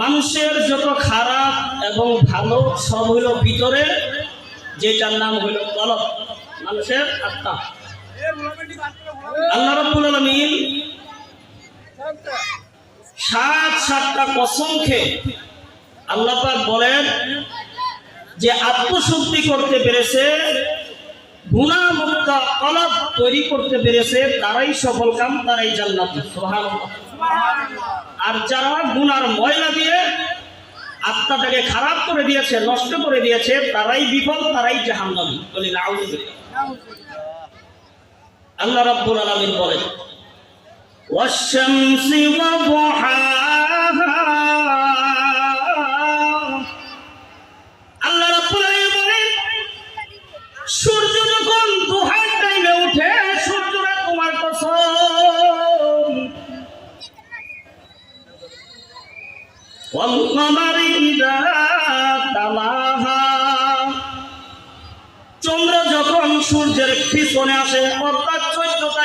মানুষের যত খারাপ এবং ভালো সব হইল ভিতরে, যেটার নাম হইল কলব, মানুষের আত্মা। আল্লাহ রাব্বুল আলামিন সাতটা কসম খেয়ে আল্লাহ পাক বলেন যে আত্মশুদ্ধি করতে পেরেছে, গুনাহমুক্ত কলব তৈরি করতে পেরেছে, তারাই সফল কাম, তারাই জান্নাতি। সুবহানাল্লাহ। আর যারা গুনার ময়লা দিয়ে আত্মাটাকে খারাপ করে দিয়েছে, নষ্ট করে দিয়েছে, তারাই বিফল, তারাই জাহান্নামী। বলি নাউযুবিল্লাহ। আল্লাহ রাব্বুল আলামিন বলেন ওয়াশ-শামসি ওয়া দুহাহা, আল্লাহ রাব্বুল আলামিন বলেন সূর্য যখন দুহার টাইমে ওঠে, সূর্যরা তোমার কসম, ওয়াল কমারি ইযা তালাহা, চন্দ্র যখন সূর্যের পিছনে আসে, অর্থাৎ 14 তারিখ